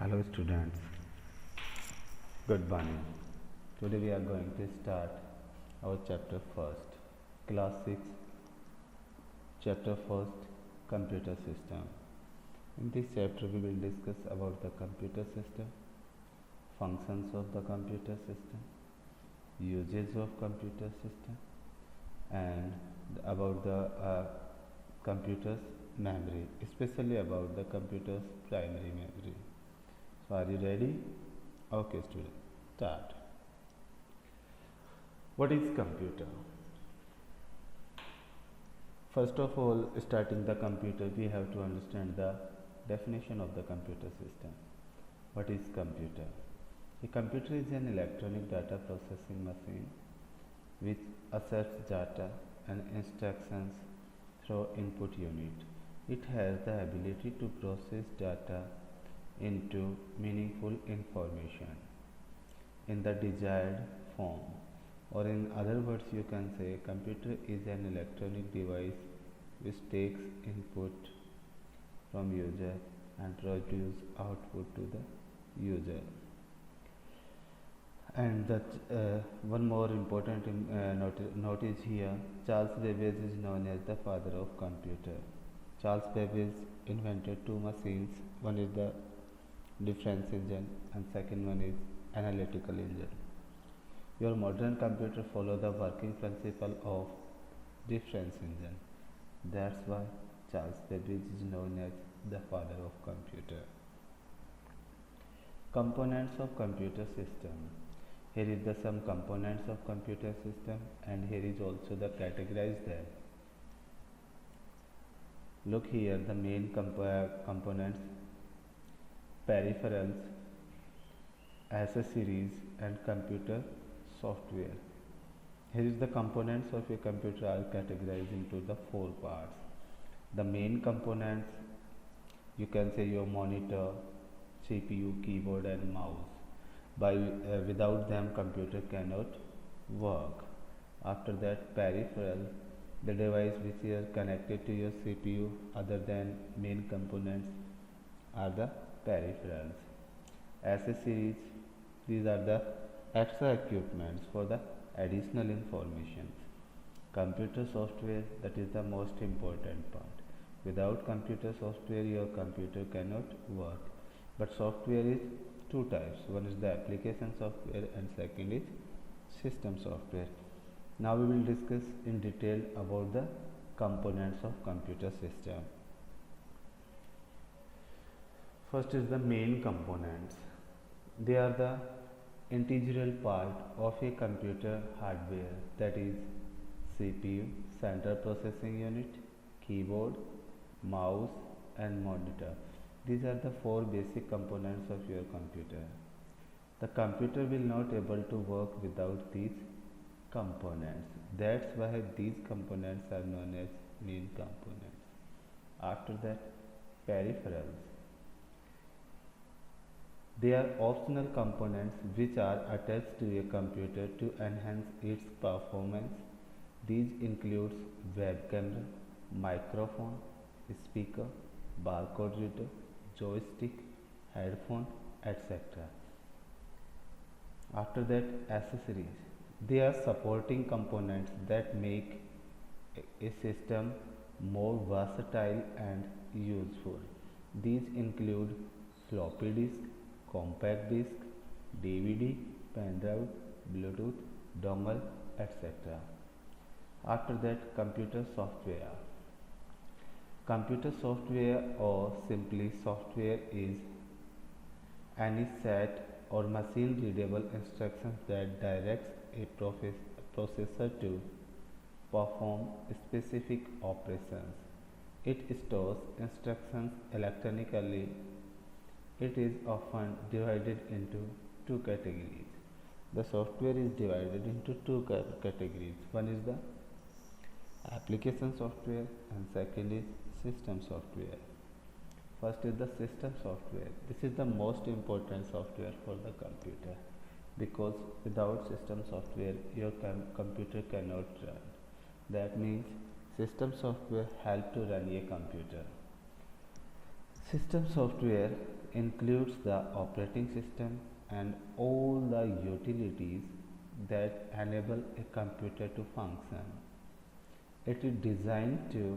Hello students, good morning. Today we are going to start our chapter first, class 6, chapter first, computer system. In this chapter we will discuss about the computer system, functions of the computer system, usage of computer system, and about the computer's memory, especially about the computer's primary memory. So are you ready? Okay students, start. What is computer? First of all, starting the computer, we have to understand the definition of the computer system. What is computer? A computer is an electronic data processing machine which accepts data and instructions through input unit. It has the ability to process data into meaningful information in the desired form, or in other words you can say computer is an electronic device which takes input from user and produce output to the user. And that one more important notice here, Charles Babbage is known as the father of computer. Charles Babbage invented two machines, one is the difference engine and second one is analytical engine. Your modern computer follow the working principle of difference engine. That's why Charles Babbage is known as the father of computer. Components of computer system. Here is the some components of computer system, and here is also the categorize them. Look here, the main components, peripherals, accessories and computer software. Here is the components of a computer are categorized into the four parts. The main components, you can say your monitor, CPU, keyboard and mouse. Without them computer cannot work. After that, peripheral, the device which is connected to your CPU other than main components are the peripherals. Accessories, these are the extra equipments for the additional information. Computer software, that is the most important part. Without computer software your computer cannot work. But software is two types, one is the application software and second is system software. Now we will discuss in detail about the components of computer system. First is the main components. They are the integral part of a computer hardware, that is CPU, central processing unit, keyboard, mouse and monitor. These are the four basic components of your computer. The computer will not able to work without these components. That's why these components are known as main components. After that, peripherals. They are optional components which are attached to a computer to enhance its performance. These includes web camera, microphone, speaker, barcode reader, joystick, headphone, etc. After that, accessories. They are supporting components that make a system more versatile and useful. These include floppy disk, compact disc, DVD, pen drive, Bluetooth, dongle, etc. After that, computer software. Computer software or simply software is any set or machine readable instructions that directs a processor to perform specific operations. It stores instructions electronically. It is often divided into two categories. The software is divided into two categories. One is the application software and second is system software. First is the system software. This is the most important software for the computer, because without system software your computer cannot run. That means system software help to run a computer. System software includes the operating system and all the utilities that enable a computer to function. It is designed to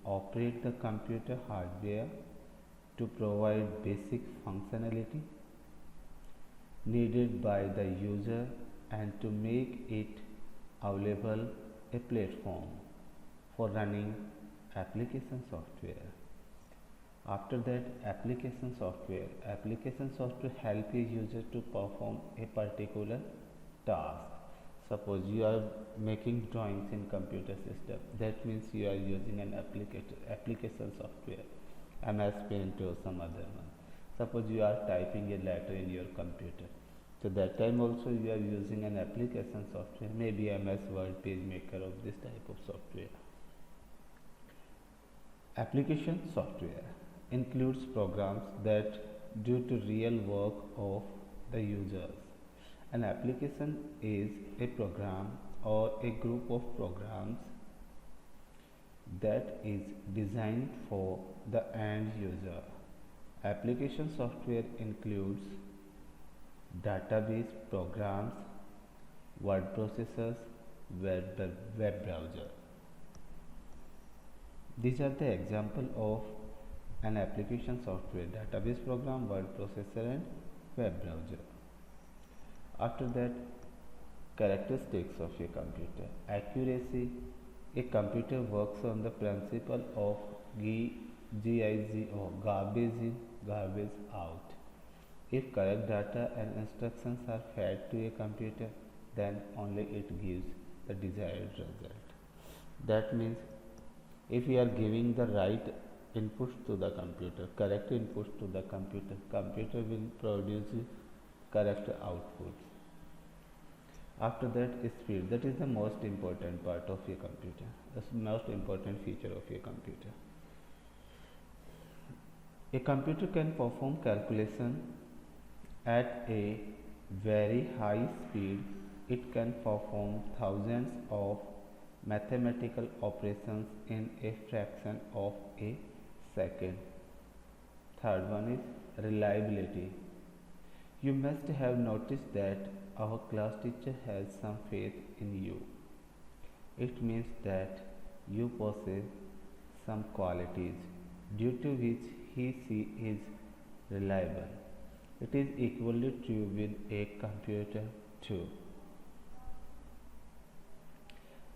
operate the computer hardware to provide basic functionality needed by the user and to make it available a platform for running application software. After that, application software help a user to perform a particular task. Suppose you are making drawings in computer system, that means you are using an application software, MS Paint or some other one. Suppose you are typing a letter in your computer, so that time also you are using an application software, maybe MS Word, PageMaker, of this type of software. Application software includes programs that do to real work of the users. An application is a program or a group of programs that is designed for the end user. Application software includes database programs, word processors, web browser. These are the example of an application software: database program, word processor, and web browser. After that, characteristics of a computer. Accuracy. A computer works on the principle of GIGO, garbage in, garbage out. If correct data and instructions are fed to a computer, then only it gives the desired result. That means if we are giving the right inputs to the computer, correct inputs to the computer, computer will produce correct outputs. After that, speed. That is the most important part of a computer, the most important feature of a computer. A computer can perform calculation at a very high speed. It can perform thousands of mathematical operations in a fraction of a second. Third one is reliability. You must have noticed that our class teacher has some faith in you. It means that you possess some qualities due to which she is reliable. It is equally true with a computer too.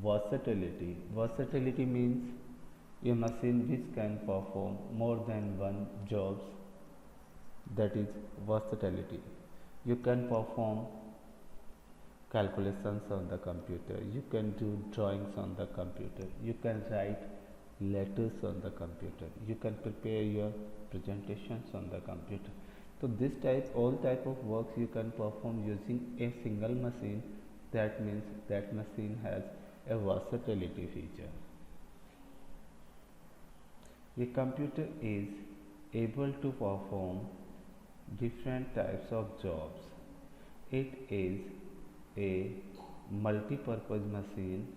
Versatility. Versatility means a machine which can perform more than one jobs. That is versatility. You can perform calculations on the computer, you can do drawings on the computer, you can write letters on the computer, you can prepare your presentations on the computer. So this type, all type of works you can perform using a single machine. That means that machine has a versatility feature. A computer is able to perform different types of jobs. It is a multi-purpose machine.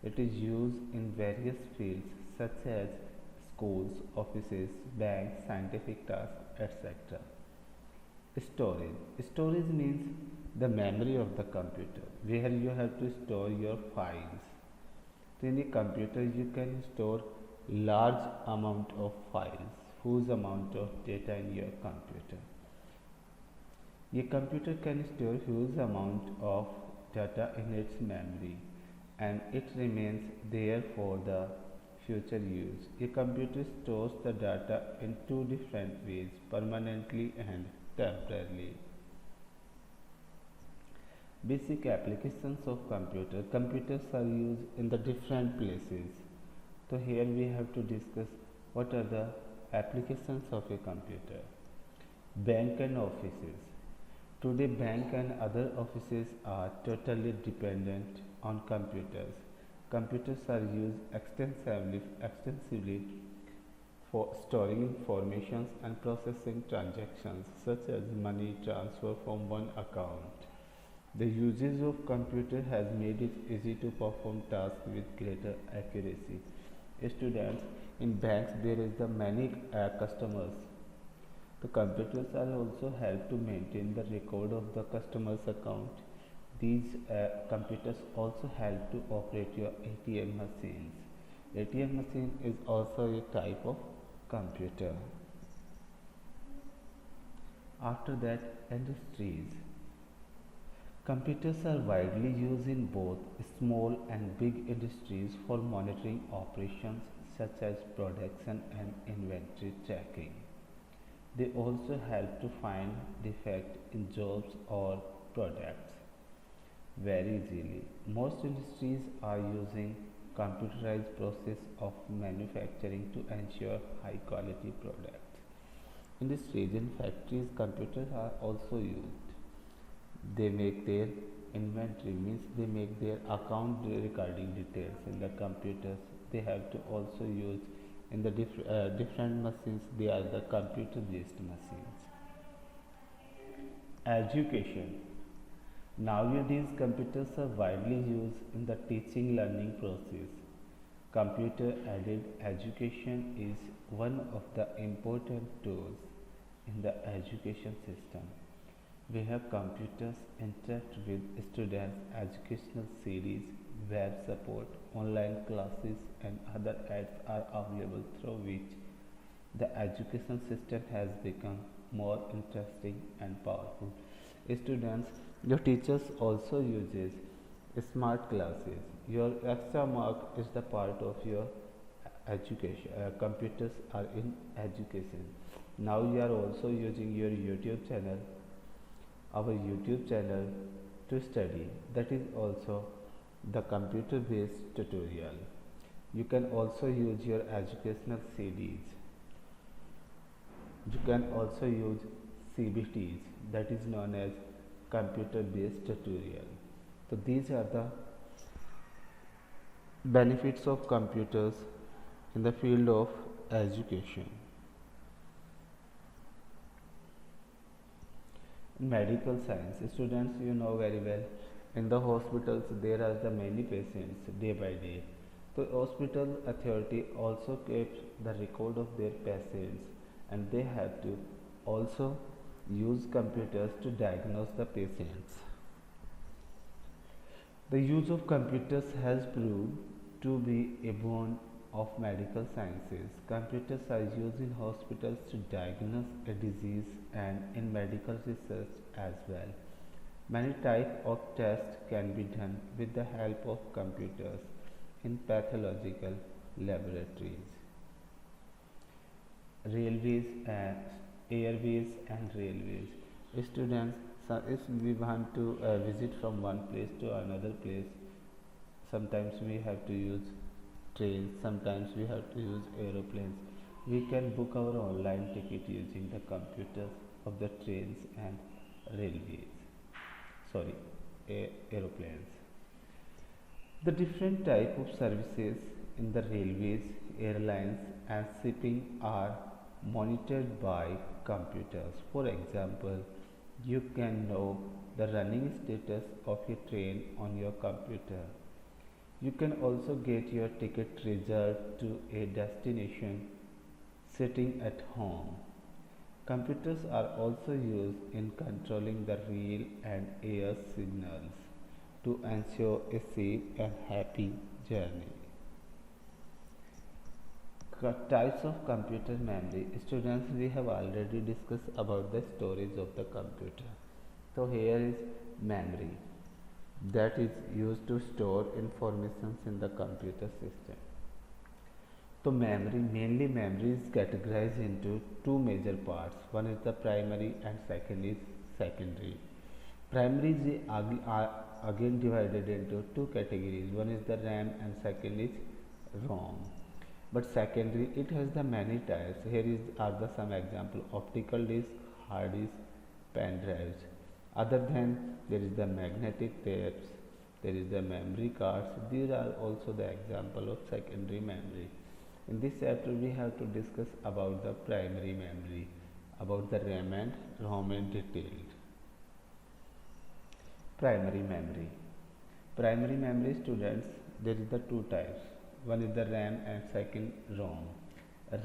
It is used in various fields such as schools, offices, banks, scientific tasks, etc. Storage. Storage means the memory of the computer, where you have to store your files. So in a computer you can store large amount of files, huge amount of data in your computer. A computer can store huge amount of data in its memory and it remains there for the future use. A computer stores the data in two different ways, permanently and temporarily. Basic applications of computer. Computers are used in the different places. So here we have to discuss what are the applications of a computer. Bank and offices. Today bank and other offices are totally dependent on computers. Computers are used extensively for storing information and processing transactions such as money transfer from one account. The usage of computer has made it easy to perform tasks with greater accuracy. Students, in banks there is the many customers The computers are also help to maintain the record of the customer's account. These computers also help to operate your ATM machines. ATM machine is also a type of computer. After that, industries. Computers are widely used in both small and big industries for monitoring operations such as production and inventory tracking. They also help to find defects in jobs or products very easily. Most industries are using computerized process of manufacturing to ensure high quality products. Industries in factories computers are also used. They make their inventory means they make their account recording details in the computers. They have to also use in the different machines. They are the computer based machines. Education. Nowadays, computers are widely used in the teaching learning process. Computer aided education is one of the important tools in the education system. We have computers interact with students, educational series, web support, online classes, and other apps are available through which the education system has become more interesting and powerful. Students, your teachers also uses smart classes. Your extra mark is the part of your education. Computers are in education. Now you are also using your YouTube channel, our YouTube channel to study. That is also the computer based tutorial. You can also use your educational CDs. You can also use CBTs, that is known as computer based tutorial. So these are the benefits of computers in the field of education. In medical science, students, you know very well, in the hospitals there are the many patients day by day. So hospital authority also keeps the record of their patients, and they have to also use computers to diagnose the patients. The use of computers has proved to be a boon of medical sciences. Computers are used in hospitals to diagnose a disease and in medical research as well. Many types of tests can be done with the help of computers in pathological laboratories. Railways and airways and railways. Students, so if we want to visit from one place to another place, sometimes we have to use trains, sometimes we have to use aeroplanes. We can book our online ticket using the computers of the trains and railways. Sorry, aeroplanes. The different type of services in the railways, airlines and shipping are monitored by computers. For example, you can know the running status of your train on your computer. You can also get your ticket reserved to a destination sitting at home. Computers are also used in controlling the rail and air signals to ensure a safe and happy journey. Types of computer memory. Students, we have already discussed about the storage of the computer. So here is memory, that is used to store informations in the computer system. So mainly memory is categorized into two major parts. One is the primary and second is secondary. Primary is again divided into two categories. One is the RAM and second is ROM. But secondary, it has the many types. Here are the some example: optical disk, hard disk, pen drives. Other than there is the magnetic tapes, there is the memory cards. These are also the example of secondary memory. In this chapter, we have to discuss about the primary memory, about the RAM and ROM in detail. Primary memory. Primary memory, students, there is the two types. One is the RAM and second ROM.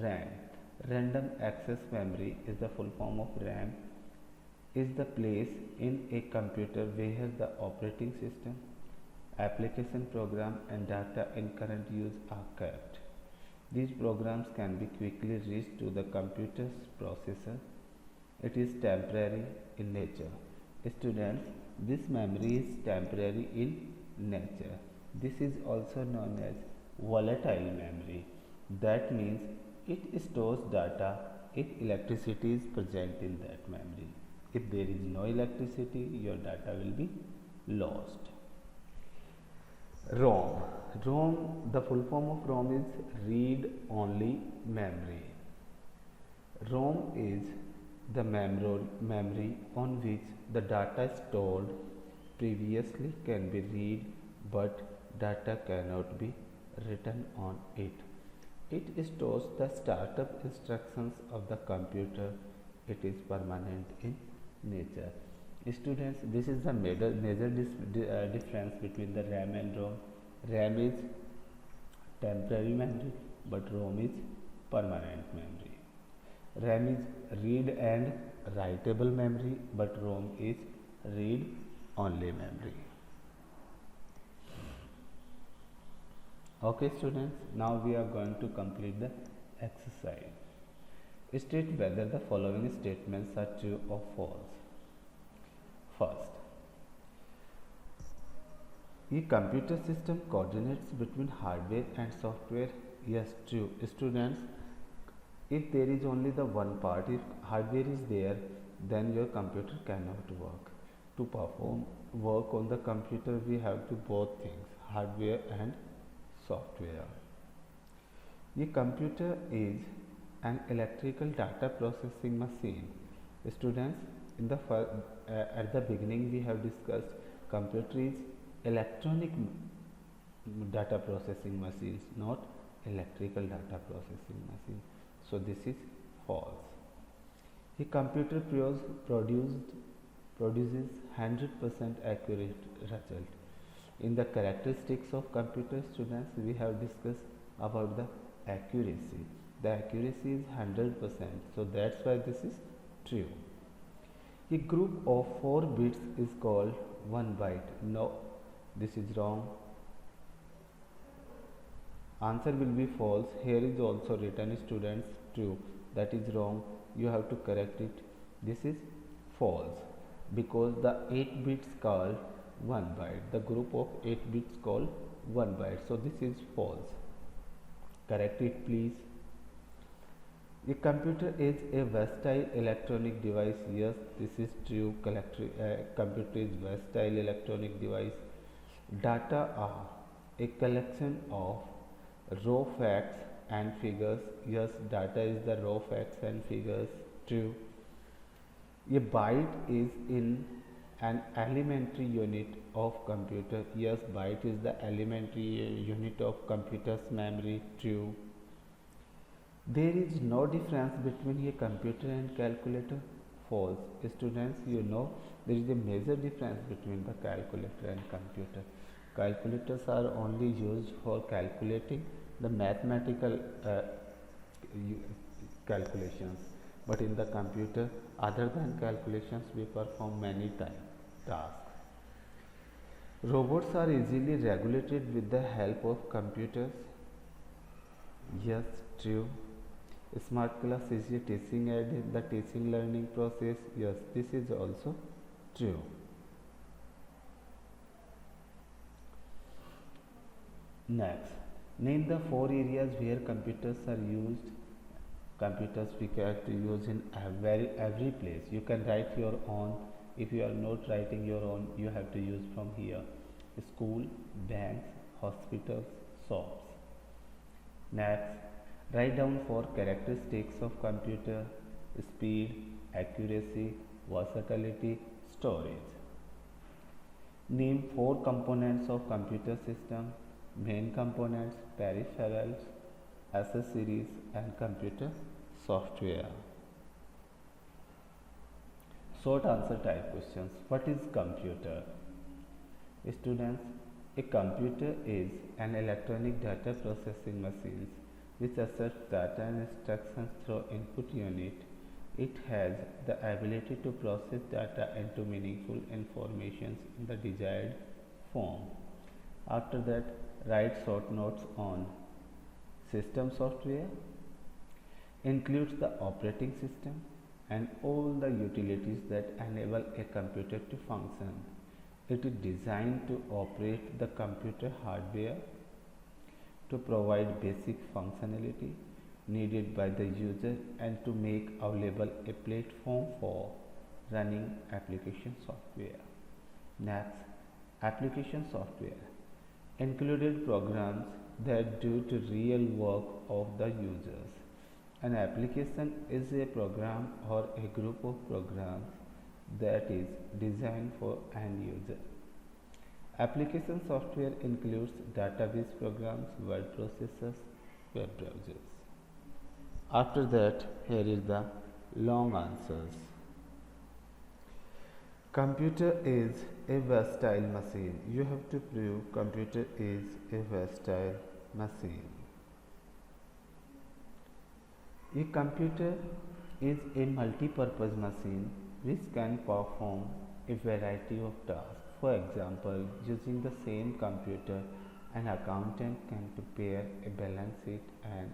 RAM. Random access memory is the full form of RAM, is the place in a computer where the operating system, application program and data in current use are kept. These programs can be quickly reached to the computer's processor. It is temporary in nature. Students, this memory is temporary in nature. This is also known as volatile memory. That means it stores data if electricity is present in that memory. If there is no electricity, your data will be lost. ROM. ROM, the full form of ROM is read only memory. ROM is the memory on which the data stored previously can be read, but data cannot be written on it. It stores the startup instructions of the computer. It is permanent in nature. Students, this is the major difference between the RAM and ROM. RAM is temporary memory, but ROM is permanent memory. RAM is read and writable memory, but ROM is read only memory. Okay students, now we are going to complete the exercise. State whether the following statements are true or false. First, a computer system coordinates between hardware and software. Yes, true. Students, if there is only the one part, if hardware is there, then your computer cannot work. To perform work on the computer, we have to both things, hardware and software. A computer is an electrical data processing machine. Students, in the at the beginning we have discussed computer is electronic data processing machines, not electrical data processing machine. So this is false. A computer produces 100% accurate result. In the characteristics of computer, students, we have discussed about the accuracy. The accuracy is 100%, so that's why this is true. A group of 4 bits is called 1 byte. No, this is wrong. Answer will be false. Here is also written, students, true. That is wrong. You have to correct it. This is false because the 8 bits called 1 byte. The group of 8 bits called 1 byte. So this is false. Correct it, please. A computer is a versatile electronic device. Yes, this is true. Computer is versatile electronic device. Data are a collection of raw facts and figures. Yes, data is the raw facts and figures. True. A byte is in an elementary unit of computer. Yes, byte is the elementary unit of computer's memory. True. There is no difference between a computer and calculator. False. Students, you know there is a major difference between the calculator and computer. Calculators are only used for calculating the mathematical calculations, but in the computer, other than calculations, we perform many tasks. Robots are easily regulated with the help of computers. Yes, true. Smart class is a teaching aid in the teaching learning process. Yes, this is also true. Next, name the 4 areas where computers are used. Computers we can use in every place. You can write your own. If you are not writing your own, you have to use from here. School, banks, hospitals, shops. Next, write down 4 characteristics of computer: speed, accuracy, versatility, storage. Name 4 components of computer system: main components, peripherals, accessories and computer software. Short answer type questions. What is computer? Students, a computer is an electronic data processing machine which accepts data and instructions through input unit. It has the ability to process data into meaningful informations in the desired form. After that, write short notes on system software. Includes the operating system and all the utilities that enable a computer to function. It is designed to operate the computer hardware to provide basic functionality needed by the user and to make available a platform for running application software. Next, application software included programs that do the real work of the users. An application is a program or a group of programs that is designed for end user. Application software includes database programs, word processors, web browsers. After that, here is the long answers. Computer is a versatile machine. You have to prove computer is a versatile machine. A computer is a multi-purpose machine which can perform a variety of tasks. For example, using the same computer, an accountant can prepare a balance sheet and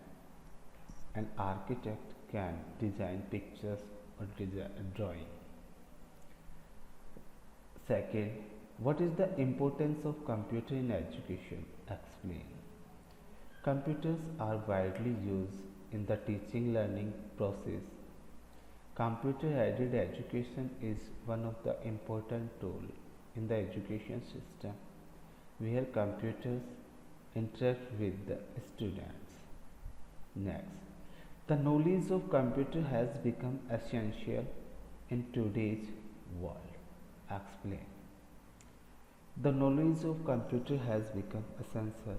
an architect can design pictures or drawing. Second, what is the importance of computer in education? Explain. Computers are widely used in the teaching learning process. Computer aided education is one of the important tools in the education system where computers interact with the students. Next, the knowledge of computer has become essential in today's world. Explain. The knowledge of computer has become essential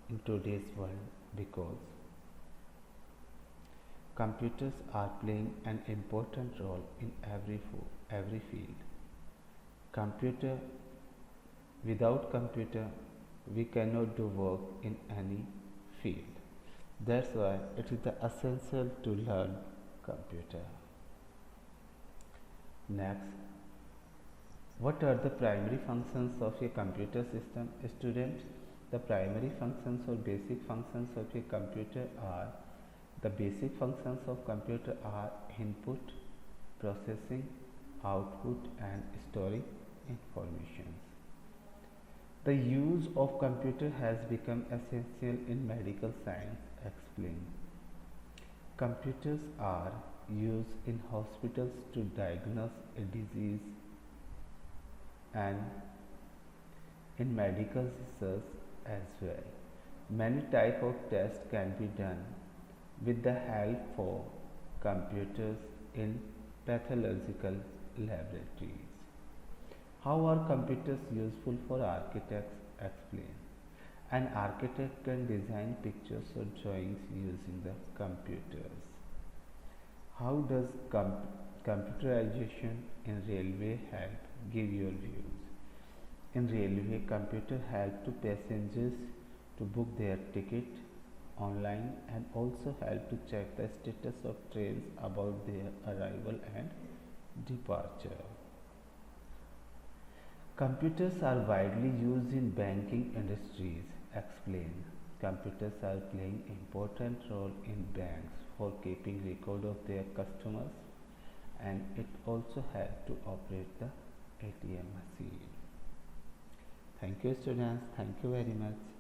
in today's world because computers are playing an important role in every field. Computer Without computer we cannot do work in any field. That's why it is essential to learn computer. Next, what are the primary functions of a computer system? Students, the primary functions or basic functions of a computer are the basic functions of computer are input, processing, output and storing information. The use of computer has become essential in medical science. Explain. Computers are used in hospitals to diagnose a disease and in medical research as well. Many types of tests can be done with the help of computers in pathological laboratories. How are computers useful for architects? Explain. An architect can design pictures or drawings using the computers. How does computerization in railway help? Give your views. In railway, computer help to passengers to book their ticket online and also help to check the status of trains about their arrival and departure. Computers are widely used in banking industries. Explain. Computers are playing important role in banks for keeping record of their customers and it also helps to operate the ATM machine. Thank you students. Thank you very much.